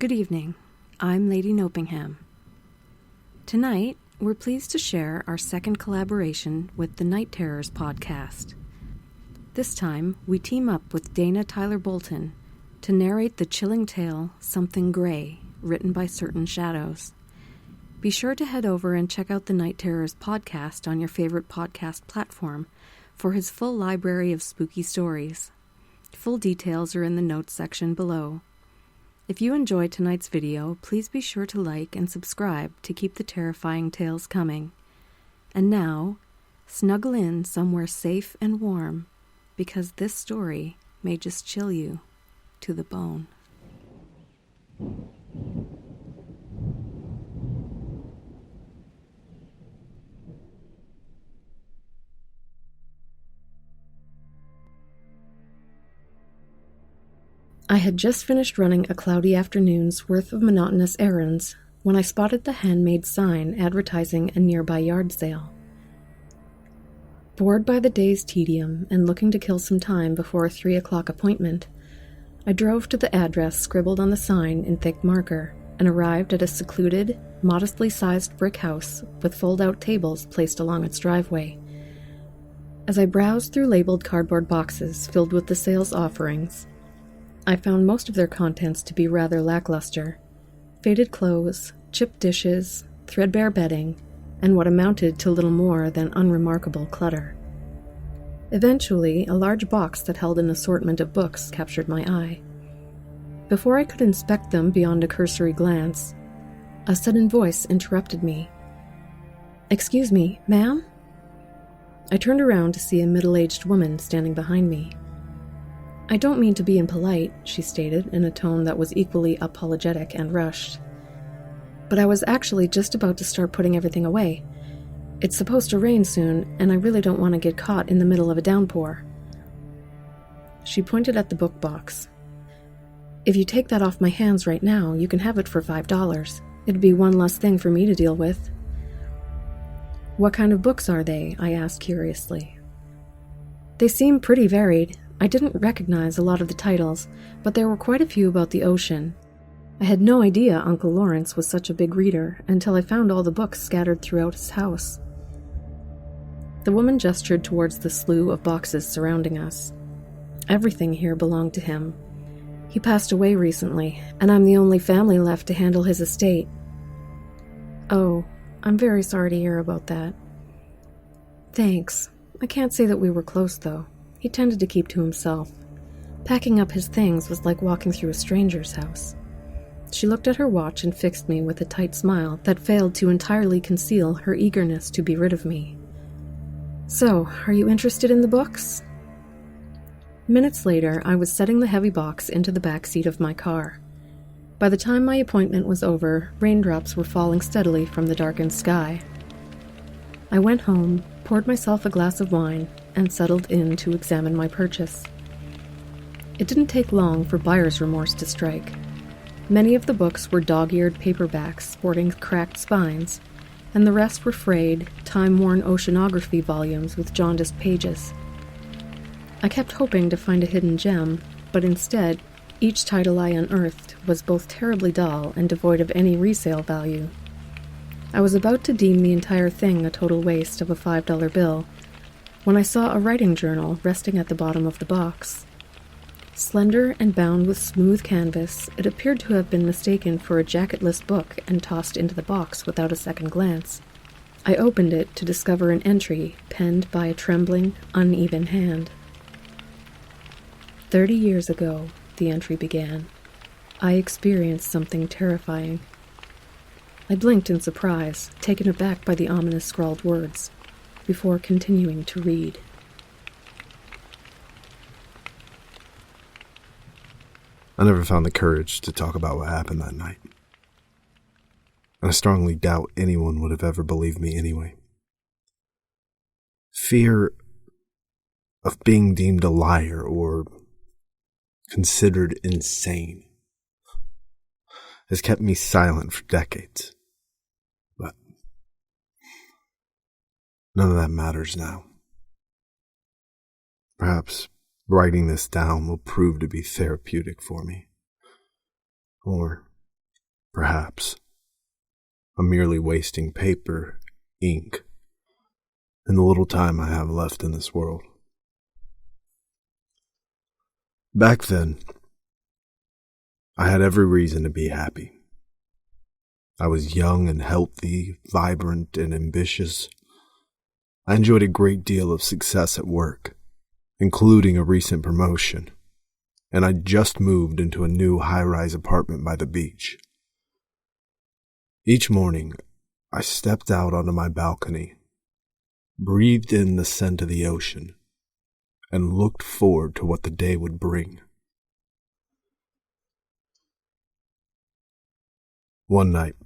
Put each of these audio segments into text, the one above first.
Good evening. I'm Lady Nopeingham. Tonight, we're pleased to share our second collaboration with the Night Terrors podcast. This time, we team up with Dana Tyler Bolton to narrate the chilling tale Something Grey, written by CertainShadows. Be sure to head over and check out the Night Terrors podcast on your favorite podcast platform for his full library of spooky stories. Full details are in the notes section below. If you enjoyed tonight's video, please be sure to like and subscribe to keep the terrifying tales coming. And now, snuggle in somewhere safe and warm, because this story may just chill you to the bone. I had just finished running a cloudy afternoon's worth of monotonous errands when I spotted the handmade sign advertising a nearby yard sale. Bored by the day's tedium and looking to kill some time before a 3 o'clock appointment, I drove to the address scribbled on the sign in thick marker and arrived at a secluded, modestly sized brick house with fold-out tables placed along its driveway. As I browsed through labeled cardboard boxes filled with the sales offerings, I found most of their contents to be rather lackluster. Faded clothes, chipped dishes, threadbare bedding, and what amounted to little more than unremarkable clutter. Eventually, a large box that held an assortment of books captured my eye. Before I could inspect them beyond a cursory glance, a sudden voice interrupted me. "Excuse me, ma'am?" I turned around to see a middle-aged woman standing behind me. "I don't mean to be impolite," she stated in a tone that was equally apologetic and rushed. "But I was actually just about to start putting everything away. It's supposed to rain soon, and I really don't want to get caught in the middle of a downpour." She pointed at the book box. "If you take that off my hands right now, you can have it for $5. It'd be one less thing for me to deal with." "What kind of books are they?" I asked curiously. "They seem pretty varied. I didn't recognize a lot of the titles, but there were quite a few about the ocean. I had no idea Uncle Lawrence was such a big reader until I found all the books scattered throughout his house." The woman gestured towards the slew of boxes surrounding us. "Everything here belonged to him. He passed away recently, and I'm the only family left to handle his estate." "Oh, I'm very sorry to hear about that." "Thanks. I can't say that we were close, though. He tended to keep to himself. Packing up his things was like walking through a stranger's house." She looked at her watch and fixed me with a tight smile that failed to entirely conceal her eagerness to be rid of me. "So, are you interested in the books?" Minutes later, I was setting the heavy box into the back seat of my car. By the time my appointment was over, raindrops were falling steadily from the darkened sky. I went home, poured myself a glass of wine, and settled in to examine my purchase. It didn't take long for buyer's remorse to strike. Many of the books were dog-eared paperbacks sporting cracked spines, and the rest were frayed, time-worn oceanography volumes with jaundiced pages. I kept hoping to find a hidden gem, but instead, each title I unearthed was both terribly dull and devoid of any resale value. I was about to deem the entire thing a total waste of a $5 bill, when I saw a writing journal resting at the bottom of the box. Slender and bound with smooth canvas, it appeared to have been mistaken for a jacketless book and tossed into the box without a second glance. I opened it to discover an entry penned by a trembling, uneven hand. 30 years ago, the entry began, I experienced something terrifying. I blinked in surprise, taken aback by the ominous scrawled words, before continuing to read. I never found the courage to talk about what happened that night. And I strongly doubt anyone would have ever believed me anyway. Fear of being deemed a liar or considered insane has kept me silent for decades. But none of that matters now. Perhaps writing this down will prove to be therapeutic for me. Or Perhaps I'm merely wasting paper, ink, and the little time I have left in this world. Back then, I had every reason to be happy. I was young and healthy, vibrant and ambitious. I enjoyed a great deal of success at work, including a recent promotion, and I just moved into a new high-rise apartment by the beach. Each morning, I stepped out onto my balcony, breathed in the scent of the ocean, and looked forward to what the day would bring. One night,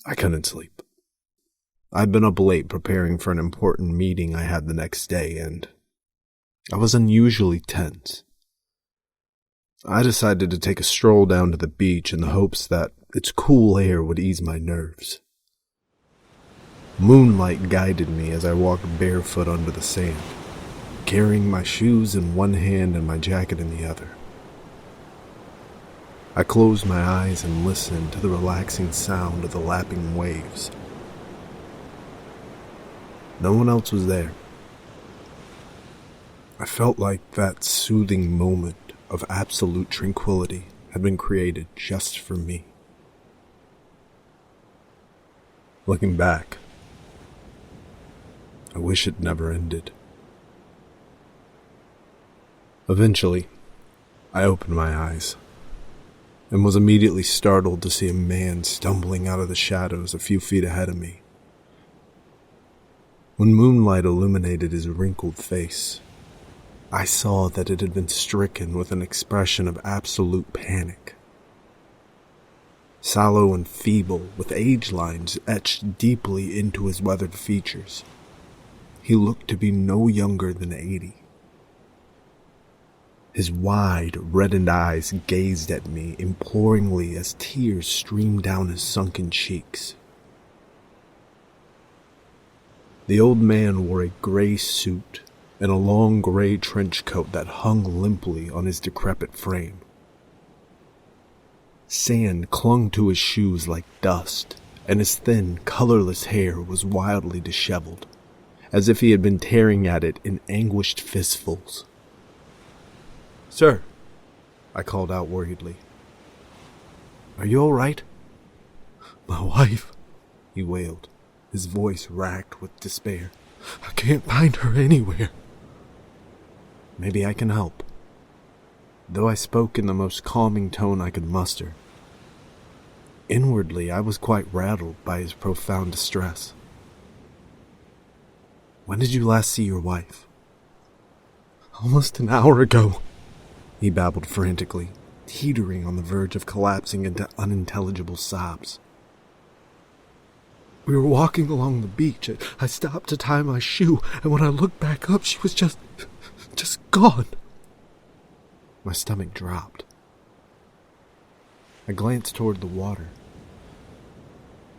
I couldn't sleep. I'd been up late preparing for an important meeting I had the next day, and I was unusually tense. I decided to take a stroll down to the beach in the hopes that its cool air would ease my nerves. Moonlight guided me as I walked barefoot under the sand, carrying my shoes in one hand and my jacket in the other. I closed my eyes and listened to the relaxing sound of the lapping waves. No one else was there. I felt like that soothing moment of absolute tranquility had been created just for me. Looking back, I wish it never ended. Eventually, I opened my eyes and was immediately startled to see a man stumbling out of the shadows a few feet ahead of me. When moonlight illuminated his wrinkled face, I saw that it had been stricken with an expression of absolute panic. Sallow and feeble, with age lines etched deeply into his weathered features, he looked to be no younger than 80. His wide, reddened eyes gazed at me imploringly as tears streamed down his sunken cheeks. The old man wore a gray suit and a long gray trench coat that hung limply on his decrepit frame. Sand clung to his shoes like dust, and his thin, colorless hair was wildly disheveled, as if he had been tearing at it in anguished fistfuls. "Sir," I called out worriedly. "Are you all right?" "My wife," he wailed, his voice racked with despair. "I can't find her anywhere." "Maybe I can help," though I spoke in the most calming tone I could muster. Inwardly, I was quite rattled by his profound distress. "When did you last see your wife?" "Almost an hour ago," he babbled frantically, teetering on the verge of collapsing into unintelligible sobs. "We were walking along the beach. I stopped to tie my shoe, and when I looked back up, she was just gone." My stomach dropped. I glanced toward the water.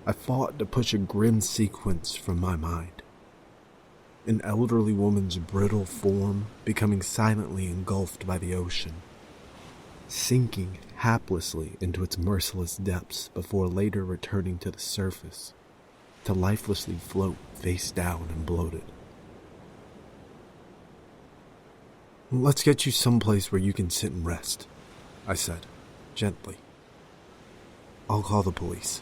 I fought to push a grim sequence from my mind. An elderly woman's brittle form becoming silently engulfed by the ocean, sinking haplessly into its merciless depths before later returning to the surface to lifelessly float face down and bloated. "Let's get you someplace where you can sit and rest," I said, gently. "I'll call the police."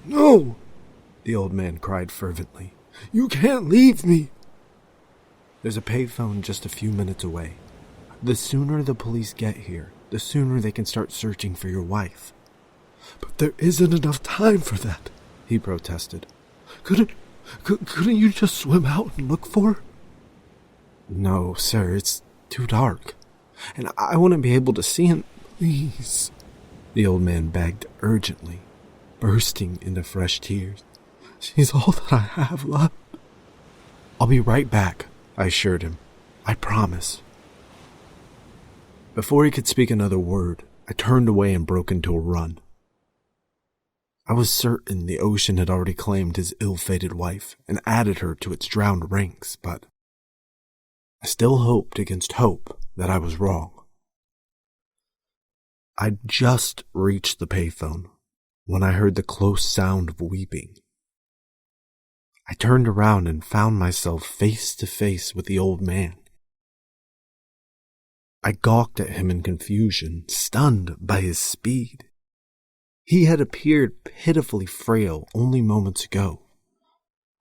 "No!" the old man cried fervently. "You can't leave me!" "There's a payphone just a few minutes away. The sooner the police get here, the sooner they can start searching for your wife." "But there isn't enough time for that," he protested. Couldn't you just swim out and look for her?" "No, sir, it's too dark, and I want to be able to see him." "Please," the old man begged urgently, bursting into fresh tears. "She's all that I have left." "I'll be right back," I assured him. "I promise." Before he could speak another word, I turned away and broke into a run. I was certain the ocean had already claimed his ill-fated wife and added her to its drowned ranks, but I still hoped against hope that I was wrong. I'd just reached the payphone when I heard the close sound of weeping. I turned around and found myself face to face with the old man. I gawked at him in confusion, stunned by his speed. He had appeared pitifully frail only moments ago,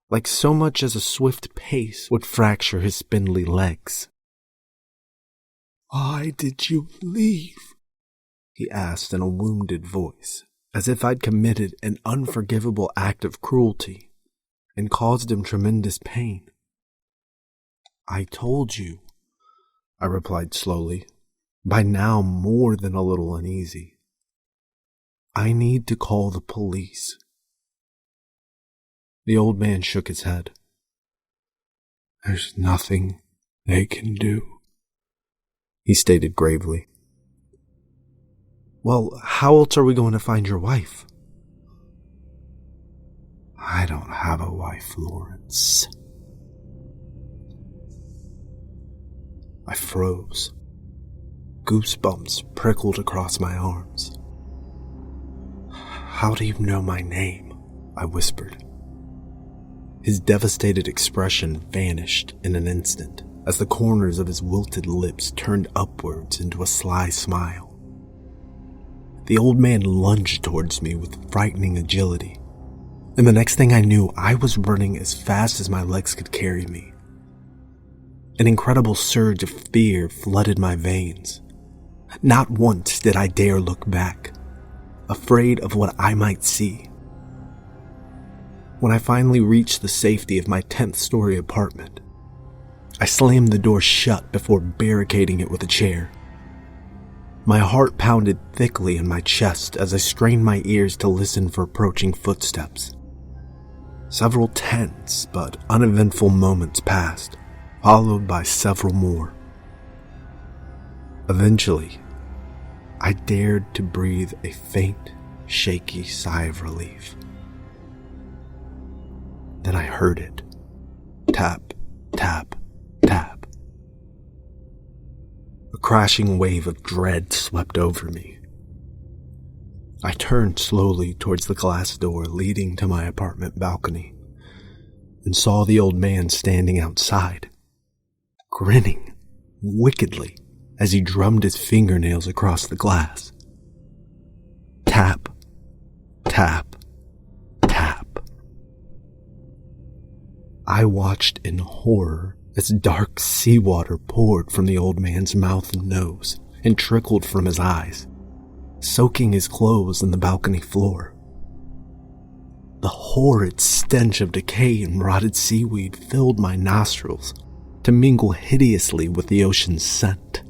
like so much as a swift pace would fracture his spindly legs. "Why did you leave?" he asked in a wounded voice, as if I'd committed an unforgivable act of cruelty and caused him tremendous pain. "I told you," I replied slowly, by now more than a little uneasy. "I need to call the police." The old man shook his head. "There's nothing they can do," he stated gravely. "Well, how else are we going to find your wife?" "I don't have a wife, Lawrence." I froze. Goosebumps prickled across my arms. "How do you know my name?" I whispered. His devastated expression vanished in an instant as the corners of his wilted lips turned upwards into a sly smile. The old man lunged towards me with frightening agility, and the next thing I knew, I was running as fast as my legs could carry me. An incredible surge of fear flooded my veins. Not once did I dare look back, afraid of what I might see. When I finally reached the safety of my 10th-story apartment, I slammed the door shut before barricading it with a chair. My heart pounded thickly in my chest as I strained my ears to listen for approaching footsteps. Several tense but uneventful moments passed, followed by several more. Eventually, I dared to breathe a faint, shaky sigh of relief. Then I heard it. Tap, tap, tap. A crashing wave of dread swept over me. I turned slowly towards the glass door leading to my apartment balcony and saw the old man standing outside, grinning wickedly as he drummed his fingernails across the glass. Tap, tap, tap. I watched in horror as dark seawater poured from the old man's mouth and nose and trickled from his eyes, soaking his clothes in the balcony floor. The horrid stench of decay and rotted seaweed filled my nostrils to mingle hideously with the ocean's scent.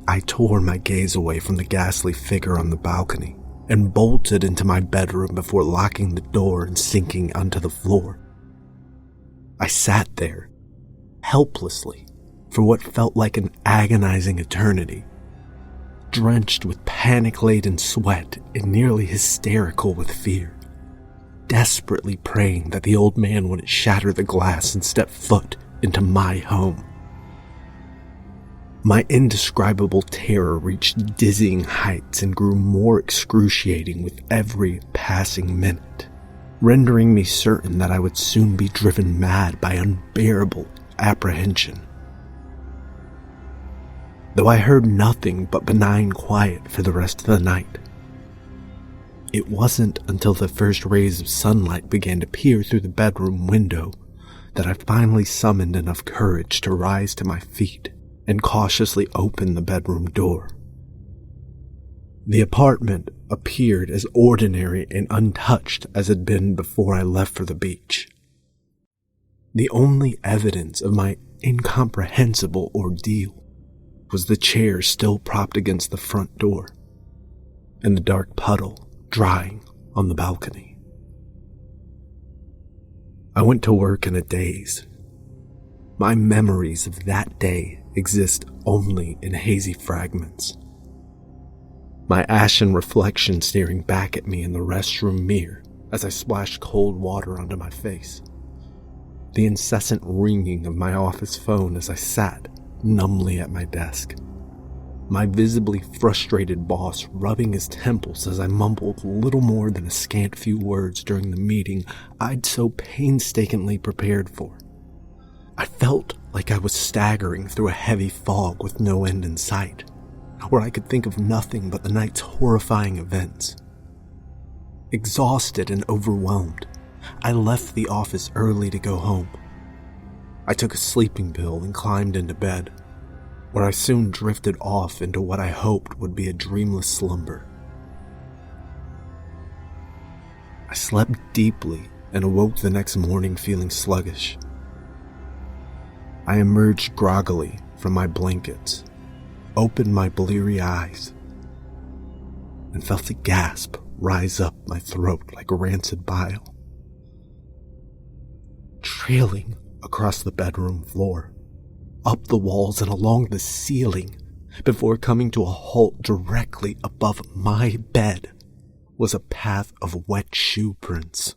I tore my gaze away from the ghastly figure on the balcony and bolted into my bedroom before locking the door and sinking onto the floor. I sat there, helplessly, for what felt like an agonizing eternity, drenched with panic-laden sweat and nearly hysterical with fear, desperately praying that the old man wouldn't shatter the glass and step foot into my home. My indescribable terror reached dizzying heights and grew more excruciating with every passing minute, rendering me certain that I would soon be driven mad by unbearable apprehension. Though I heard nothing but benign quiet for the rest of the night, it wasn't until the first rays of sunlight began to peer through the bedroom window that I finally summoned enough courage to rise to my feet and cautiously open the bedroom door. The apartment appeared as ordinary and untouched as it had been before I left for the beach. The only evidence of my incomprehensible ordeal was the chair still propped against the front door and the dark puddle drying on the balcony. I went to work in a daze. My memories of that day exist only in hazy fragments. My ashen reflection staring back at me in the restroom mirror as I splashed cold water onto my face. The incessant ringing of my office phone as I sat numbly at my desk. my visibly frustrated boss rubbing his temples as I mumbled little more than a scant few words during the meeting I'd so painstakingly prepared for. I felt like I was staggering through a heavy fog with no end in sight, where I could think of nothing but the night's horrifying events. Exhausted and overwhelmed, I left the office early to go home. I took a sleeping pill and climbed into bed, where I soon drifted off into what I hoped would be a dreamless slumber. I slept deeply and awoke the next morning feeling sluggish. I emerged groggily from my blankets, opened my bleary eyes, and felt a gasp rise up my throat like rancid bile. Trailing across the bedroom floor, up the walls and along the ceiling, before coming to a halt directly above my bed, was a path of wet shoe prints.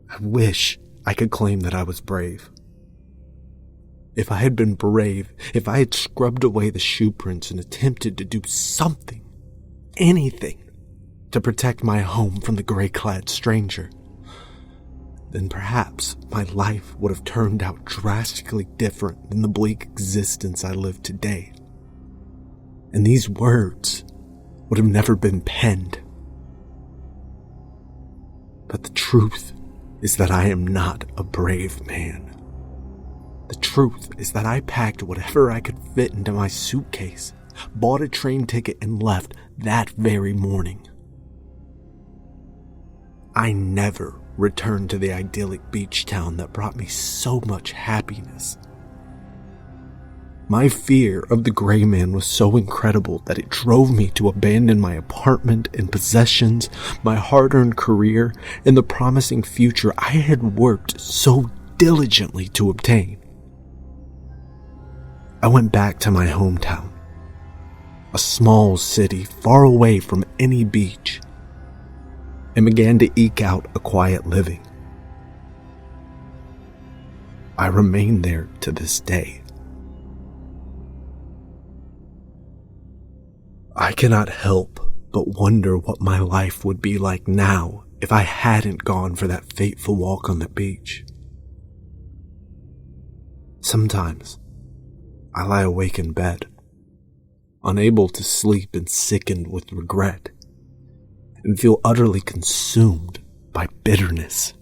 I wish I could claim that I was brave. If I had been brave, if I had scrubbed away the shoe prints and attempted to do something, anything, to protect my home from the gray-clad stranger, then perhaps my life would have turned out drastically different than the bleak existence I live today. And these words would have never been penned. But the truth is that I am not a brave man. The truth is that I packed whatever I could fit into my suitcase, bought a train ticket, and left that very morning. I never returned to the idyllic beach town that brought me so much happiness. My fear of the gray man was so incredible that it drove me to abandon my apartment and possessions, my hard-earned career, and the promising future I had worked so diligently to obtain. I went back to my hometown, a small city far away from any beach, and began to eke out a quiet living. I remain there to this day. I cannot help but wonder what my life would be like now if I hadn't gone for that fateful walk on the beach. Sometimes I lie awake in bed, unable to sleep and sickened with regret, and feel utterly consumed by bitterness.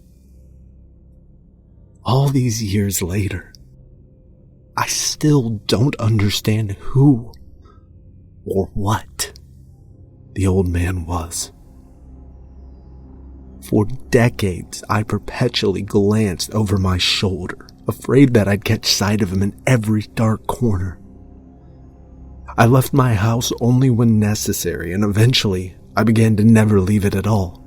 All these years later, I still don't understand who or what the old man was. For decades, I perpetually glanced over my shoulder, afraid that I'd catch sight of him in every dark corner. I left my house only when necessary, and eventually I began to never leave it at all.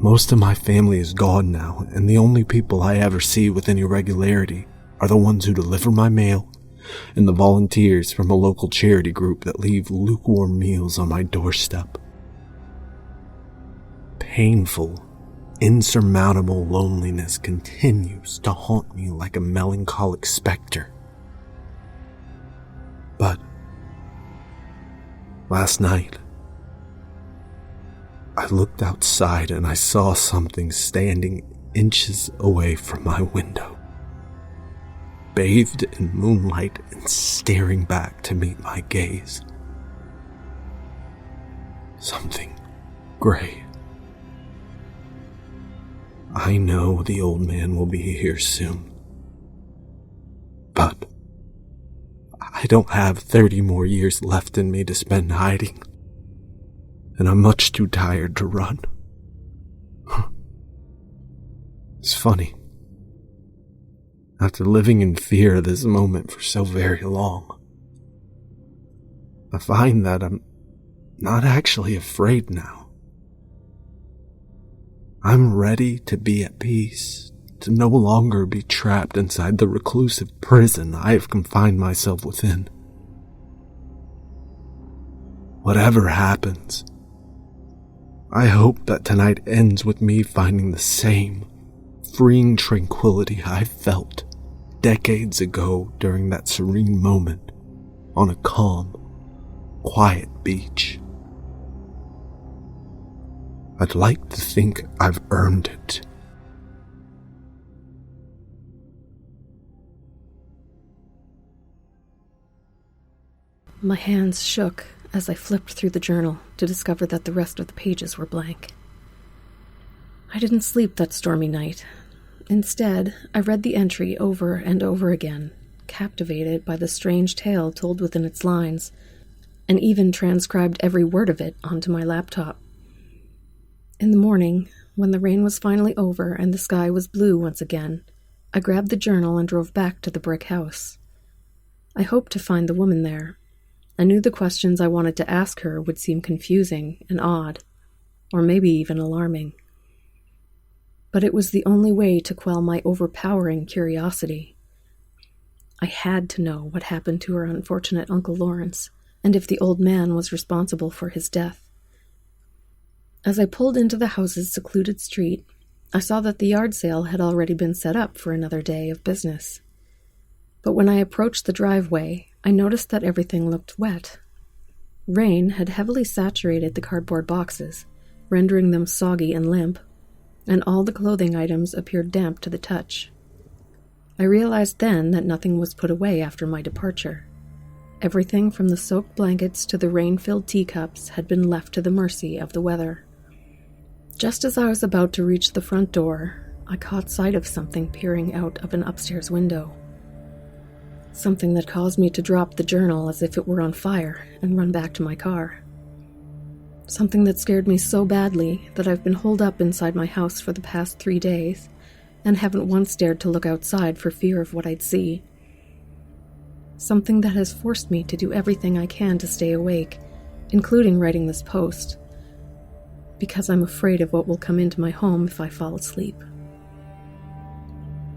Most of my family is gone now, and the only people I ever see with any regularity are the ones who deliver my mail and the volunteers from a local charity group that leave lukewarm meals on my doorstep. Painful, insurmountable loneliness continues to haunt me like a melancholic specter. But last night, I looked outside and I saw something standing inches away from my window, bathed in moonlight and staring back to meet my gaze. Something gray. I know the old man will be here soon, but I don't have 30 more years left in me to spend hiding, and I'm much too tired to run. It's funny. After living in fear of this moment for so very long, I find that I'm not actually afraid now. I'm ready to be at peace, to no longer be trapped inside the reclusive prison I have confined myself within. Whatever happens, I hope that tonight ends with me finding the same freeing tranquility I felt decades ago during that serene moment on a calm, quiet beach. I'd like to think I've earned it. My hands shook as I flipped through the journal to discover that the rest of the pages were blank. I didn't sleep that stormy night. Instead, I read the entry over and over again, captivated by the strange tale told within its lines, and even transcribed every word of it onto my laptop. In the morning, when the rain was finally over and the sky was blue once again, I grabbed the journal and drove back to the brick house. I hoped to find the woman there. I knew the questions I wanted to ask her would seem confusing and odd, or maybe even alarming. But it was the only way to quell my overpowering curiosity. I had to know what happened to her unfortunate Uncle Lawrence, and if the old man was responsible for his death. As I pulled into the house's secluded street, I saw that the yard sale had already been set up for another day of business. But when I approached the driveway, I noticed that everything looked wet. Rain had heavily saturated the cardboard boxes, rendering them soggy and limp, and all the clothing items appeared damp to the touch. I realized then that nothing was put away after my departure. Everything from the soaked blankets to the rain-filled teacups had been left to the mercy of the weather. Just as I was about to reach the front door, I caught sight of something peering out of an upstairs window. Something that caused me to drop the journal as if it were on fire and run back to my car. Something that scared me so badly that I've been holed up inside my house for the past 3 days and haven't once dared to look outside for fear of what I'd see. Something that has forced me to do everything I can to stay awake, including writing this post, because I'm afraid of what will come into my home if I fall asleep.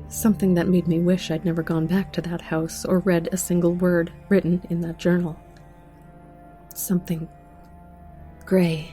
Something that made me wish I'd never gone back to that house or read a single word written in that journal. Something gray.